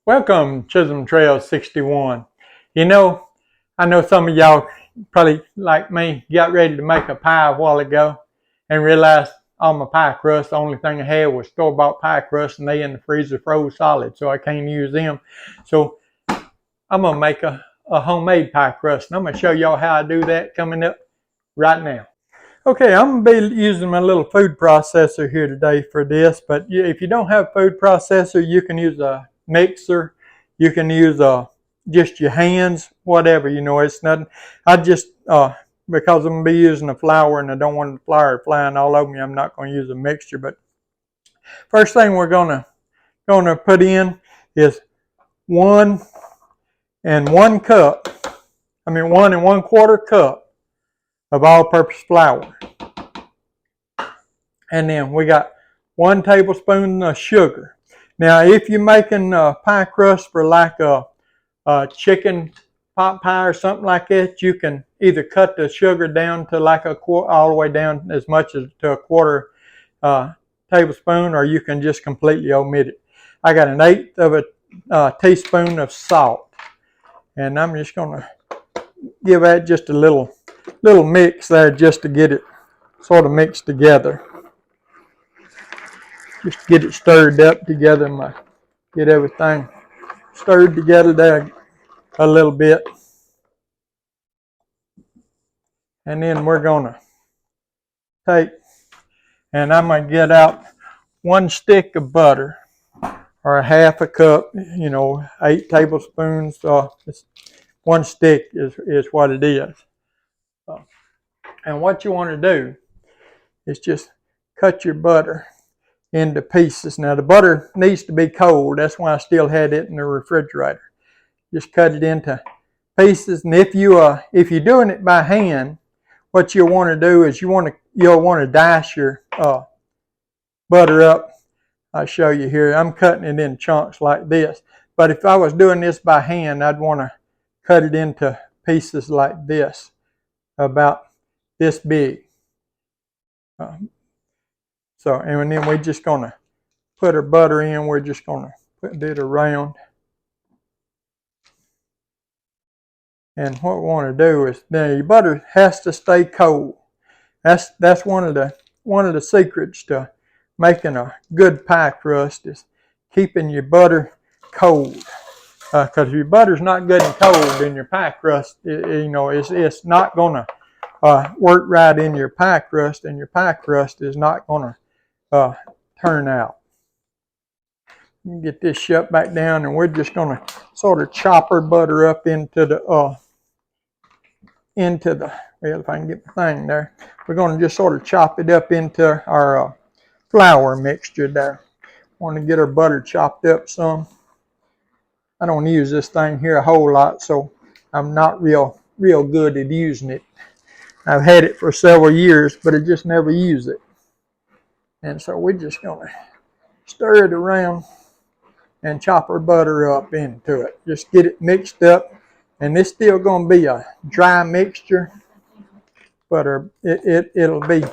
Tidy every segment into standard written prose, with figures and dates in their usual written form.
Welcome, Chisholm Trail 61. You know, I know some of y'all probably like me got ready to make a pie a while ago and realized all my pie crust, the only thing I had was store-bought pie crust and they in the freezer froze solid, so I can't use them. So I'm going to make a homemade pie crust and I'm going to show y'all how I do that coming up right now. Okay, I'm going to be using my little food processor here today for this, but if you don't have a food processor, you can use a mixer, you can use just your hands, whatever, it's nothing. I just, because I'm going to be using a flour and I don't want the flour flying all over me, I'm not going to use a mixture. But first thing we're going to put in is 1 1/4 cup of all-purpose flour. And then we got 1 tablespoon of sugar. Now, if you're making pie crust for like a chicken pot pie or something like that, you can either cut the sugar down to like a quarter, all the way down as much as to a 1/4 tablespoon, or you can just completely omit it. I got 1/8 of a teaspoon of salt, and I'm just going to give that just a little mix there just to get it sort of mixed together. Just get it stirred up together, get everything stirred together there a little bit. And then we're going to take, and I'm going to get out 1 stick of butter, or 1/2 cup, 8 tablespoons. 1 stick is what it is. And what you want to do is just cut your butter into pieces. Now the butter needs to be cold. That's why I still had it in the refrigerator. Just cut it into pieces. And if you're doing it by hand, what you'll want to do is you'll want to dice your butter up. I'll show you here. I'm cutting it in chunks like this. But if I was doing this by hand, I'd want to cut it into pieces like this, about this big. And then we're just going to put our butter in. We're just going to put it around. And what we want to do is, now your butter has to stay cold. That's one of the secrets to making a good pie crust, is keeping your butter cold. Because if your butter's not good and cold, then your pie crust, it's not going to work right in your pie crust, and your pie crust is not going to turn out. Get this shut back down, and we're just going to sort of chop our butter up into the well, if I can get the thing there, we're going to just sort of chop it up into our flour mixture there. Want to get our butter chopped up some. I don't use this thing here a whole lot, so I'm not real good at using it. I've had it for several years, but I just never use it. And so we're just going to stir it around and chop our butter up into it. Just get it mixed up. And it's still going to be a dry mixture, but it'll be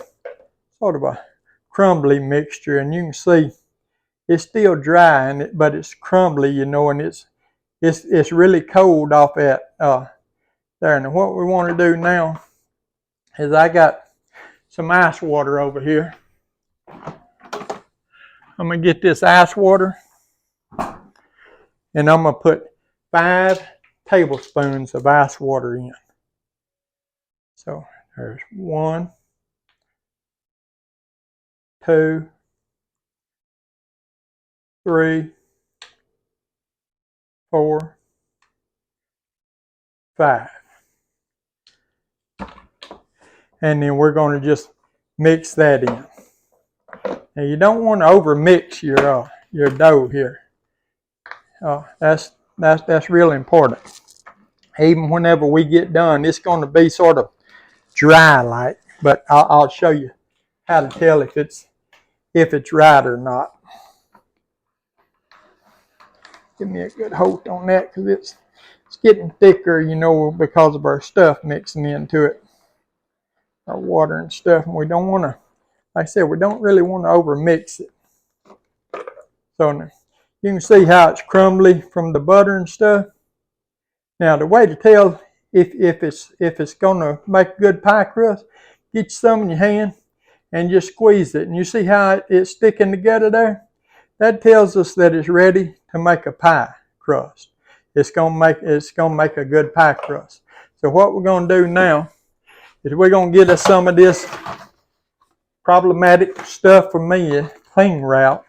sort of a crumbly mixture. And you can see it's still dry, but it's crumbly, and it's really cold off at there. And what we want to do now is, I got some ice water over here. I'm going to get this ice water, and I'm going to put 5 tablespoons of ice water in. So there's 1, 2, 3, 4, 5. And then we're going to just mix that in. Now you don't want to over mix your dough here. That's really important. Even whenever we get done, it's going to be sort of dry like, but I'll show you how to tell if it's right or not. Give me a good hold on that, because it's getting thicker, because of our stuff mixing into it, our water and stuff, and we don't want to, like I said, we don't really want to over mix it. So now You can see how it's crumbly from the butter and stuff. Now the way to tell if it's gonna make good pie crust, get you some in your hand and just squeeze it. And you see how it's sticking together there? That tells us that it's ready to make a pie crust. It's gonna make a good pie crust. So what we're gonna do now is we're gonna get us some of this problematic stuff for me, cling wrap.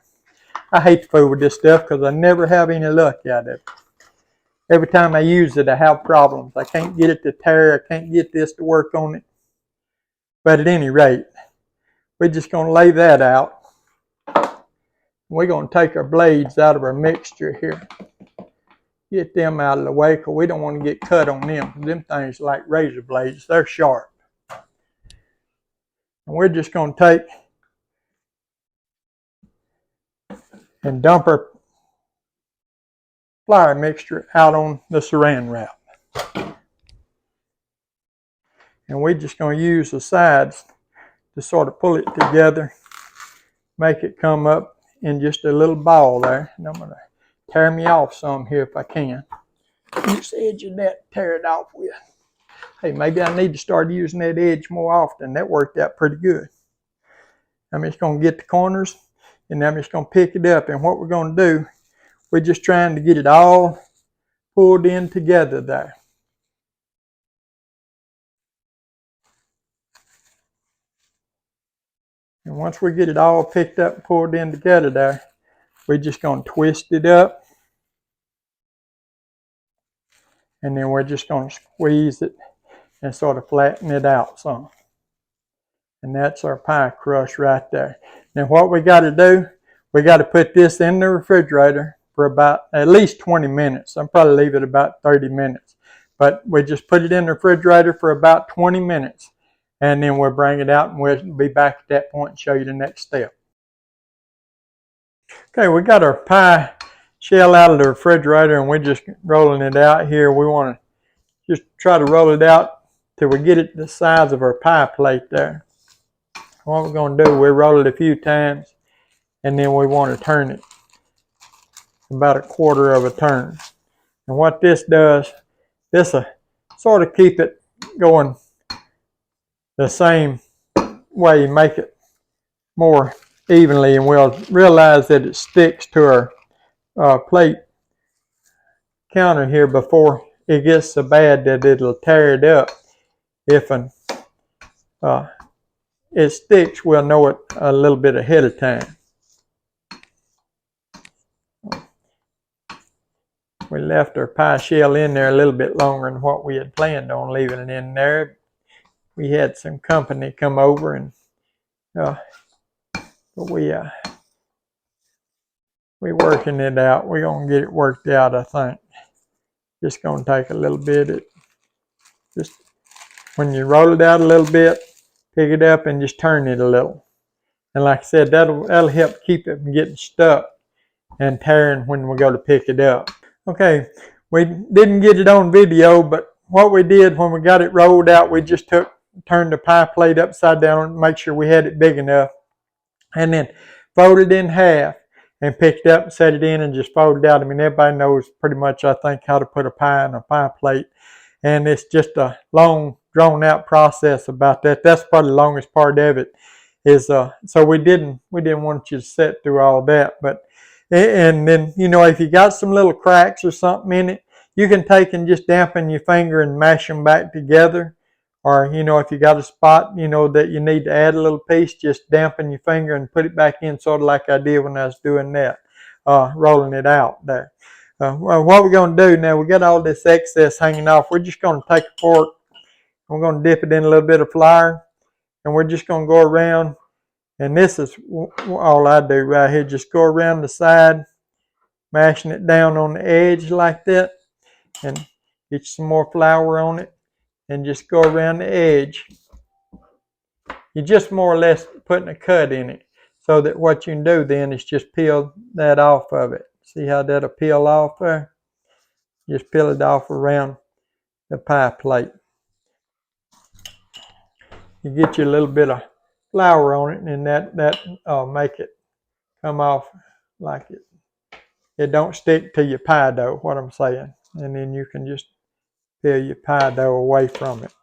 I hate to fool with this stuff because I never have any luck out of it. Every time I use it, I have problems. I can't get it to tear. I can't get this to work on it. But at any rate, we're just going to lay that out. We're going to take our blades out of our mixture here. Get them out of the way because we don't want to get cut on them. Them things are like razor blades. They're sharp. And we're just going to take and dump our flour mixture out on the saran wrap. And we're just going to use the sides to sort of pull it together, make it come up in just a little ball there. And I'm going to tear me off some here if I can. Use the edge of that to tear it off with. Hey, maybe I need to start using that edge more often. That worked out pretty good. I'm just going to get the corners and I'm just going to pick it up. And what we're going to do, we're just trying to get it all pulled in together there. And once we get it all picked up and pulled in together there, we're just going to twist it up. And then we're just going to squeeze it and sort of flatten it out some. And that's our pie crust right there. Now what we got to do, we got to put this in the refrigerator for about at least 20 minutes. I'll probably leave it about 30 minutes. But we just put it in the refrigerator for about 20 minutes. And then we'll bring it out and we'll be back at that point and show you the next step. Okay, we got our pie shell out of the refrigerator and we're just rolling it out here. We want to just try to roll it out till we get it the size of our pie plate there. What we're going to do, we roll it a few times and then we want to turn it about a quarter of a turn. And what this does, this will sort of keep it going the same way, make it more evenly, and we'll realize that it sticks to our plate counter here before it gets so bad that it'll tear it up. If it sticks, we'll know it a little bit ahead of time. We left our pie shell in there a little bit longer than what we had planned on leaving it in there. We had some company come over and we're working it out. We're going to get it worked out, I think. Just going to take a little bit. Just when you roll it out a little bit, pick it up and just turn it a little. And like I said, that'll help keep it from getting stuck and tearing when we go to pick it up. Okay, we didn't get it on video, but what we did when we got it rolled out, we just turned the pie plate upside down and make sure we had it big enough. And then folded it in half and picked it up and set it in and just folded out. I mean, everybody knows pretty much, I think, how to put a pie in a pie plate. And it's just a long, drawn-out process about that. That's probably the longest part of it. So we didn't want you to sit through all that. But and then, you know, if you got some little cracks or something in it, you can take and just dampen your finger and mash them back together. Or, you know, if you got a spot, you know, that you need to add a little piece, just dampen your finger and put it back in, sort of like I did when I was doing that, rolling it out there. Well, what we're going to do now, we got all this excess hanging off. We're just going to take a fork. We're going to dip it in a little bit of flour. And we're just going to go around. And this is all I do right here. Just go around the side, mashing it down on the edge like that. And get some more flour on it. And just go around the edge. You're just more or less putting a cut in it. So that what you can do then is just peel that off of it. See how that'll peel off there? Just peel it off around the pie plate. You get you a little bit of flour on it and that make it come off like it don't stick to your pie dough, what I'm saying. And then you can just peel your pie dough away from it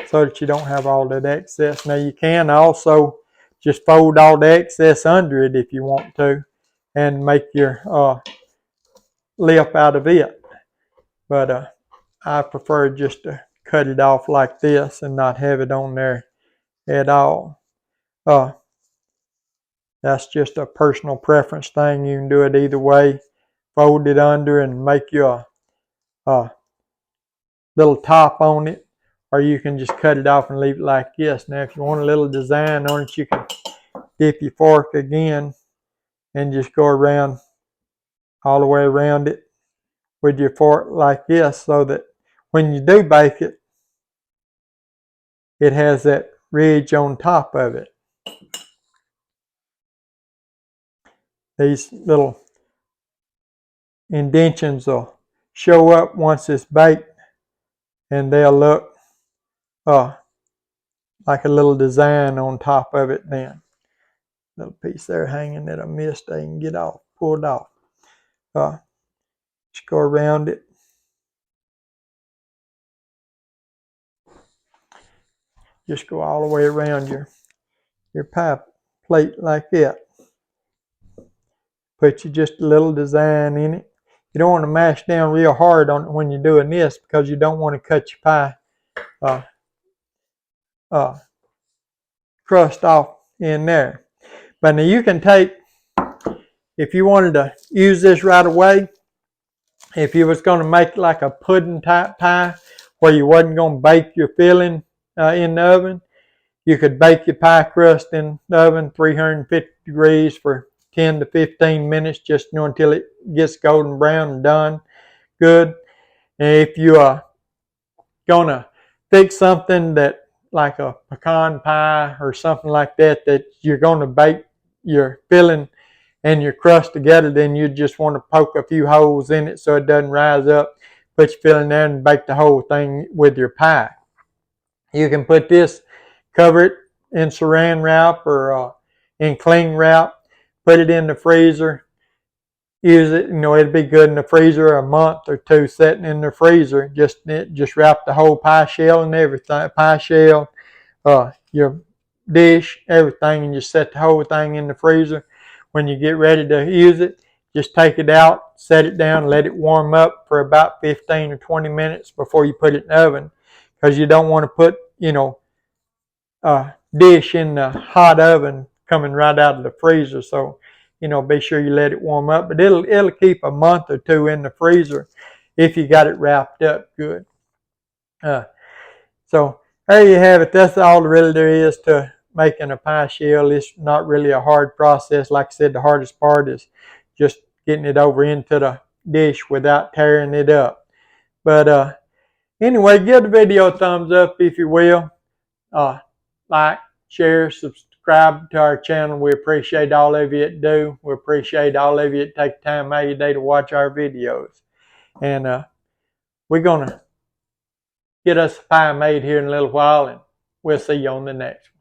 so that you don't have all that excess. Now you can also just fold all the excess under it if you want to and make your lip out of it. But I prefer just to cut it off like this and not have it on there at all. That's just a personal preference thing. You can do it either way. Fold it under and make you a little top on it, or you can just cut it off and leave it like this. Now if you want a little design on it, you can dip your fork again and just go around all the way around it with your fork like this, so that when you do bake it, it has that ridge on top of it. These little indentions will show up once it's baked, and they'll look like a little design on top of it then. Little piece there hanging that I missed, I can get off, pulled off. Just go around it. Just go all the way around your pie plate like that. Put you just a little design in it. You don't want to mash down real hard on it when you're doing this, because you don't want to cut your pie crust off in there. But now you can take, if you wanted to use this right away, if you was going to make like a pudding type pie where you wasn't going to bake your filling in the oven, you could bake your pie crust in the oven 350 degrees for 10 to 15 minutes, just until it gets golden brown and done good. And if you are going to fix something that like a pecan pie or something like that, that you're going to bake your filling and your crust together, then you just want to poke a few holes in it so it doesn't rise up. Put your filling there and bake the whole thing with your pie. You can put this, cover it in saran wrap or in cling wrap, put it in the freezer, use it. It'd be good in the freezer a month or two, sitting in the freezer. Just wrap the whole pie shell and everything, pie shell, your dish, everything, and just set the whole thing in the freezer. When you get ready to use it, just take it out, set it down, let it warm up for about 15 or 20 minutes before you put it in the oven, because you don't want to put a dish in the hot oven coming right out of the freezer. So be sure you let it warm up, but it'll keep a month or two in the freezer if you got it wrapped up good. So there you have it. That's all really there is to making a pie shell. It's not really a hard process. Like I said, the hardest part is just getting it over into the dish without tearing it up. But anyway, give the video a thumbs up if you will. Like, share, subscribe to our channel. We appreciate all of you that do. We appreciate all of you that take time out of your day to watch our videos. And we're going to get us a pie made here in a little while, and we'll see you on the next one.